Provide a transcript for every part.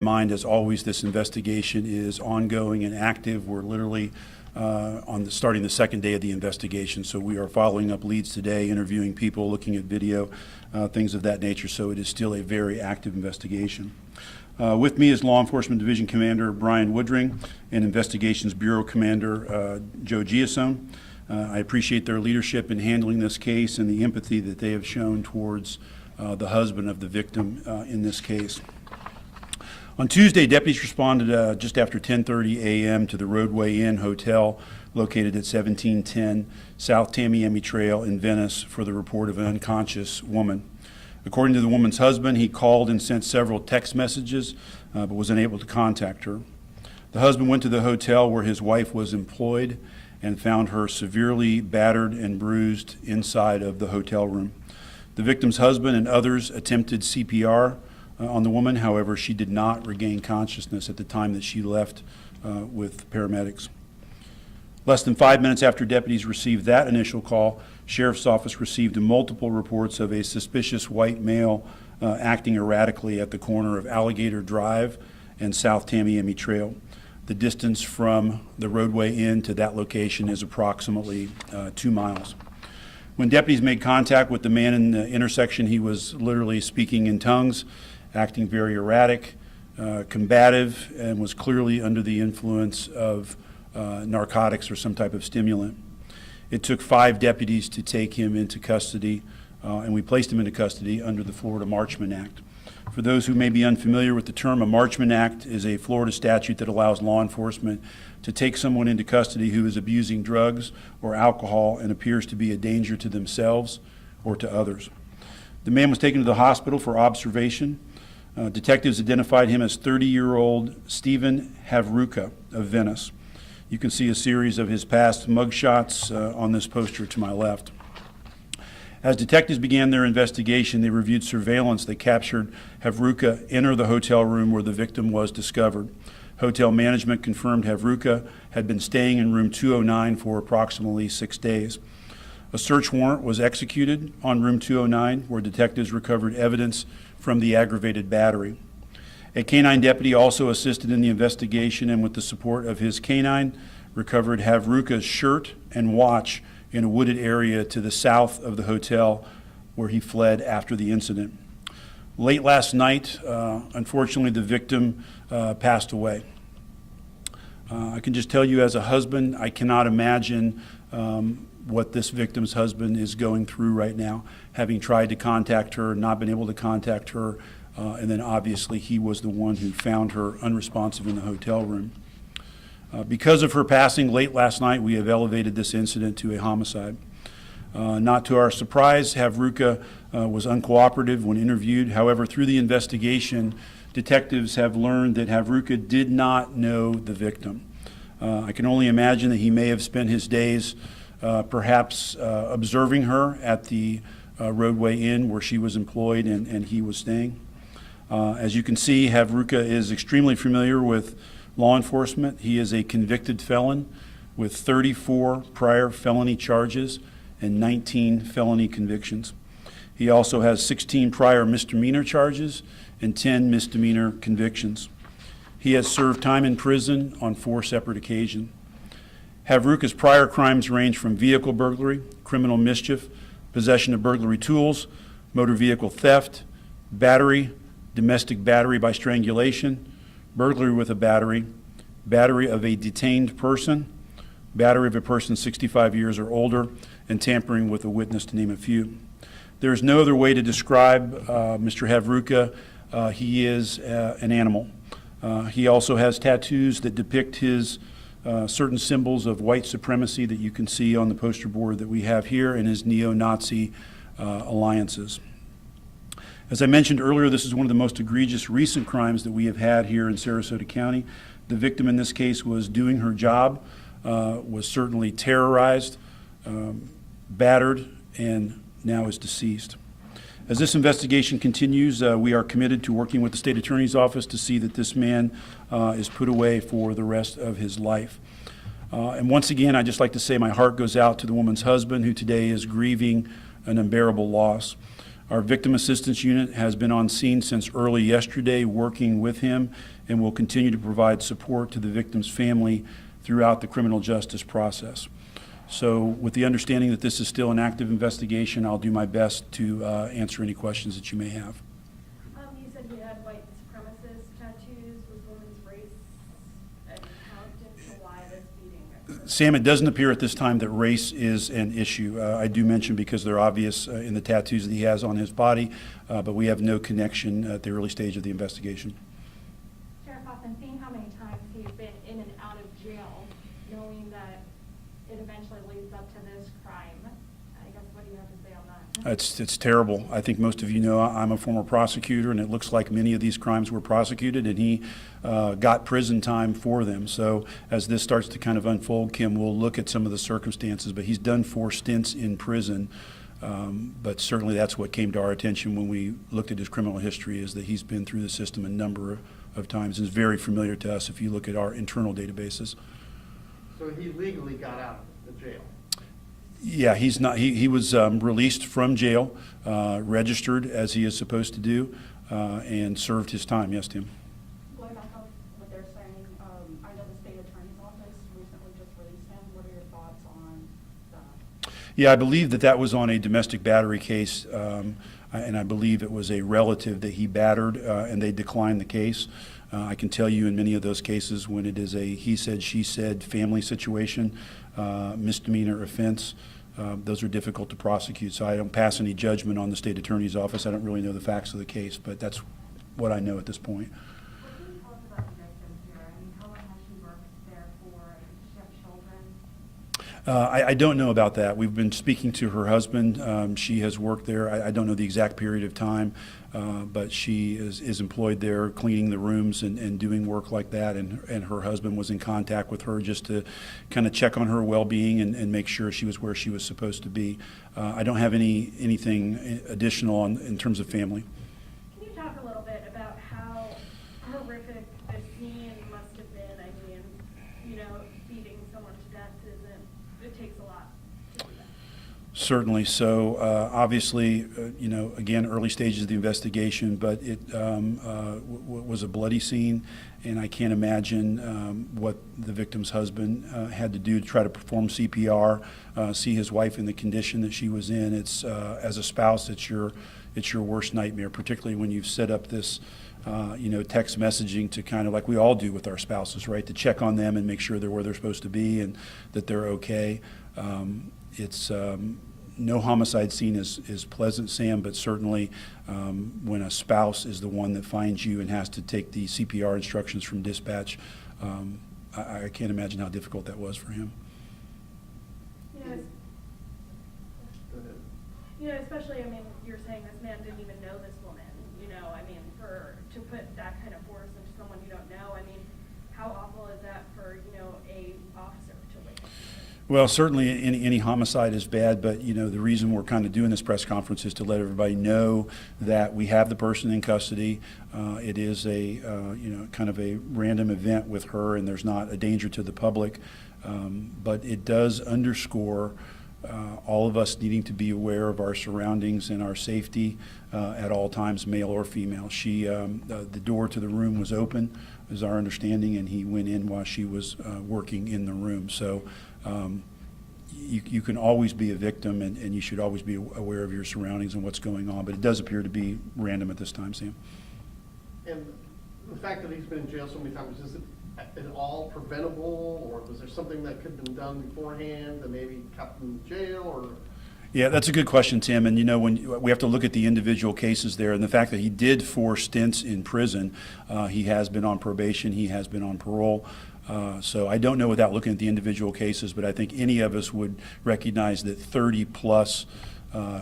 mind, as always, this investigation is ongoing and active. We're literally starting the second day of the investigation, so we are following up leads today, interviewing people, looking at video, things of that nature, so it is still a very active investigation. With me is Law Enforcement Division Commander Brian Woodring and Investigations Bureau Commander Joe Giasone. I appreciate their leadership in handling this case and the empathy that they have shown towards the husband of the victim in this case. On Tuesday, deputies responded just after 10:30 a.m. to the Rodeway Inn Hotel located at 1710 South Tamiami Trail in Venice for the report of an unconscious woman. According to the woman's husband, he called and sent several text messages, but was unable to contact her. The husband went to the hotel where his wife was employed and found her severely battered and bruised inside of the hotel room. The victim's husband and others attempted CPR on the woman. However, she did not regain consciousness at the time that she left with paramedics. Less than 5 minutes after deputies received that initial call, Sheriff's Office received multiple reports of a suspicious white male acting erratically at the corner of Alligator Drive and South Tamiami Trail. The distance from the Rodeway Inn to that location is approximately 2 miles. When deputies made contact with the man in the intersection, he was literally speaking in tongues, acting very erratic, combative, and was clearly under the influence of narcotics or some type of stimulant. It took 5 deputies to take him into custody, and we placed him into custody under the Florida Marchman Act. For those who may be unfamiliar with the term, a Marchman Act is a Florida statute that allows law enforcement to take someone into custody who is abusing drugs or alcohol and appears to be a danger to themselves or to others. The man was taken to the hospital for observation. Detectives identified him as 30-year-old Stephen Havruka of Venice. You can see a series of his past mugshots on this poster to my left. As detectives began their investigation, they reviewed surveillance that captured Havruka enter the hotel room where the victim was discovered. Hotel management confirmed Havruka had been staying in room 209 for approximately 6 days. A search warrant was executed on room 209, where detectives recovered evidence from the aggravated battery. A canine deputy also assisted in the investigation, and with the support of his canine, recovered Havruka's shirt and watch in a wooded area to the south of the hotel where he fled after the incident. Late last night, unfortunately, the victim passed away. I can just tell you as a husband, I cannot imagine what this victim's husband is going through right now, having tried to contact her, not been able to contact her, and then obviously he was the one who found her unresponsive in the hotel room. Because of her passing late last night, we have elevated this incident to a homicide. Not to our surprise, Havruka was uncooperative when interviewed. However, through the investigation, detectives have learned that Havruka did not know the victim. I can only imagine that he may have spent his days perhaps observing her at the Rodeway Inn where she was employed and he was staying. As you can see, Havruka is extremely familiar with law enforcement. He is a convicted felon with 34 prior felony charges and 19 felony convictions. He also has 16 prior misdemeanor charges and 10 misdemeanor convictions. He has served time in prison on 4 separate occasions. Havruka's prior crimes range from vehicle burglary, criminal mischief, possession of burglary tools, motor vehicle theft, battery, domestic battery by strangulation, burglary with a battery, battery of a detained person, battery of a person 65 years or older, and tampering with a witness, to name a few. There is no other way to describe Mr. Havruka. He is an animal. He also has tattoos that depict his certain symbols of white supremacy that you can see on the poster board that we have here, and his neo-Nazi alliances. As I mentioned earlier, this is one of the most egregious recent crimes that we have had here in Sarasota County. The victim in this case was doing her job, was certainly terrorized, battered, and now is deceased. As this investigation continues, we are committed to working with the State Attorney's Office to see that this man is put away for the rest of his life. And once again, I'd just like to say my heart goes out to the woman's husband, who today is grieving an unbearable loss. Our Victim Assistance Unit has been on scene since early yesterday, working with him, and will continue to provide support to the victim's family throughout the criminal justice process. So with the understanding that this is still an active investigation, I'll do my best to answer any questions that you may have. You said he had white supremacist tattoos. Was the woman's race accounted to why this beating? Sam, it doesn't appear at this time that race is an issue. I do mention because they're obvious in the tattoos that he has on his body, but we have no connection at the early stage of the investigation. Sheriff Hoffman, seeing how many times he's been in and out of jail, knowing that it eventually leads up to this crime, I guess, what do you have to say on that? It's terrible. I think most of you know I'm a former prosecutor, and it looks like many of these crimes were prosecuted, and he got prison time for them. So as this starts to kind of unfold, Kim, we'll look at some of the circumstances, but he's done 4 stints in prison. But certainly that's what came to our attention when we looked at his criminal history, is that he's been through the system a number of times and is very familiar to us if you look at our internal databases. So he legally got out of the jail? Yeah, he's not. He was released from jail, registered as he is supposed to do, and served his time. Yes, Tim. Going back on what they're saying, I know the state attorney's office recently just released him. What are your thoughts on that? Yeah, I believe that was on a domestic battery case, and I believe it was a relative that he battered, and they declined the case. I can tell you in many of those cases, when it is a he said, she said family situation, misdemeanor offense, those are difficult to prosecute. So I don't pass any judgment on the state attorney's office. I don't really know the facts of the case, but that's what I know at this point. What can you tell us about the victim here? I mean, how long has she worked there for? Does she have children? I don't know about that. We've been speaking to her husband. She has worked there. I don't know the exact period of time, but she is employed there, cleaning the rooms and doing work like that. And her husband was in contact with her just to kind of check on her well-being and make sure she was where she was supposed to be. I don't have anything additional in terms of family. Can you talk a little bit about how horrific the scene must have been? I mean, you know, beating someone to death it takes a lot to do that. Certainly. So obviously, you know, again, early stages of the investigation, but it was a bloody scene, and I can't imagine what the victim's husband had to do to try to perform CPR, see his wife in the condition that she was in. It's as a spouse, it's your worst nightmare, particularly when you've set up this you know, text messaging to kind of like we all do with our spouses, right? To check on them and make sure they're where they're supposed to be and that they're okay. It's no homicide scene is pleasant, Sam, but certainly when a spouse is the one that finds you and has to take the CPR instructions from dispatch, I can't imagine how difficult that was for him. You know, especially, I mean, you're saying this man didn't even know this woman, you know, I mean, to put that kind of force into someone you don't know, I mean, how awful is that for, you know, a officer to witness? Well, certainly any homicide is bad, but you know the reason we're kind of doing this press conference is to let everybody know that we have the person in custody. It is a you know, kind of a random event with her, and there's not a danger to the public, but it does underscore all of us needing to be aware of our surroundings and our safety at all times, male or female. The door to the room was open, is our understanding, and he went in while she was working in the room. So you can always be a victim, and you should always be aware of your surroundings and what's going on, but it does appear to be random at this time, Sam. And the fact that he's been in jail so many times, is it at all preventable, or was there something that could have been done beforehand that maybe kept him in jail, or? Yeah, that's a good question, Tim. And you know, when we have to look at the individual cases there, and the fact that he did 4 stints in prison, he has been on probation, he has been on parole. So I don't know without looking at the individual cases, but I think any of us would recognize that 30 plus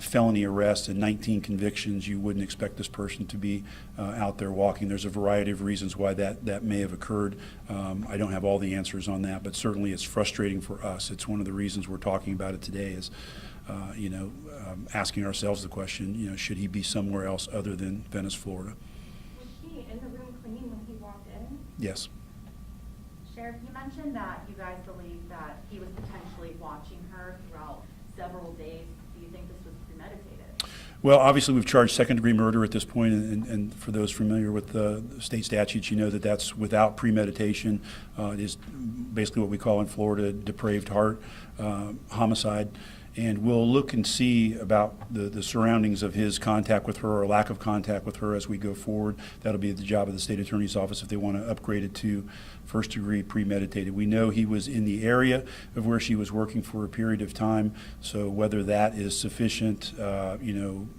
felony arrests and 19 convictions, you wouldn't expect this person to be out there walking. There's a variety of reasons why that may have occurred. I don't have all the answers on that, but certainly it's frustrating for us. It's one of the reasons we're talking about it today is, you know, asking ourselves the question, you know, should he be somewhere else other than Venice, Florida? Was he in the room cleaning when he walked in? Yes. Sheriff, you mentioned that you guys believe that he was potentially watching her throughout several days. Do you think this was premeditated? Well, obviously, we've charged second-degree murder at this point, and for those familiar with the state statutes, you know that that's without premeditation. It is basically what we call in Florida depraved heart homicide. And we'll look and see about the surroundings of his contact with her or lack of contact with her as we go forward. That'll be the job of the state attorney's office if they want to upgrade it to first degree premeditated. We know he was in the area of where she was working for a period of time, so whether that is sufficient,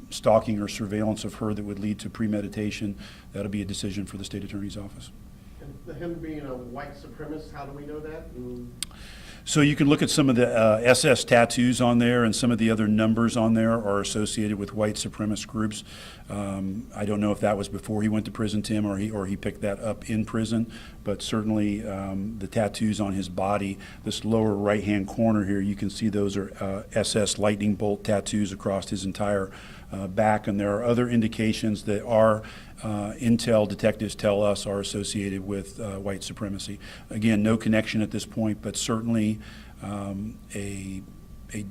stalking or surveillance of her that would lead to premeditation, that'll be a decision for the state attorney's office. And him being a white supremacist, how do we know that? So you can look at some of the SS tattoos on there, and some of the other numbers on there are associated with white supremacist groups. I don't know if that was before he went to prison, Tim, or he picked that up in prison, but certainly the tattoos on his body, this lower right-hand corner here, you can see those are SS lightning bolt tattoos across his entire back, and there are other indications that our intel detectives tell us are associated with white supremacy. Again, no connection at this point, but certainly a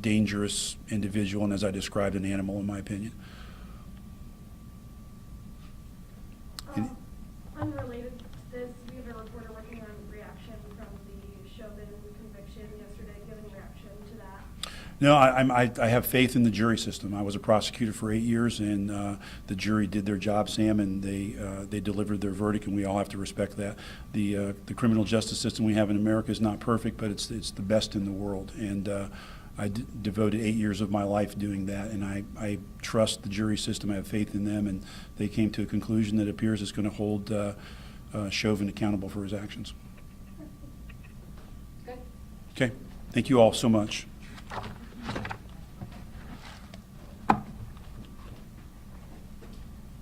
dangerous individual, and as I described, an animal, in my opinion. Unrelated to this, we have a reporter working on reaction from the Chauvin conviction yesterday. Do you have any reaction to that? No, I have faith in the jury system. I was a prosecutor for 8 years, and the jury did their job, Sam, and they delivered their verdict, and we all have to respect that. The criminal justice system we have in America is not perfect, but it's the best in the world, and I devoted 8 years of my life doing that, and I trust the jury system. I have faith in them, and they came to a conclusion that appears is going to hold Chauvin accountable for his actions. Good. Okay, thank you all so much.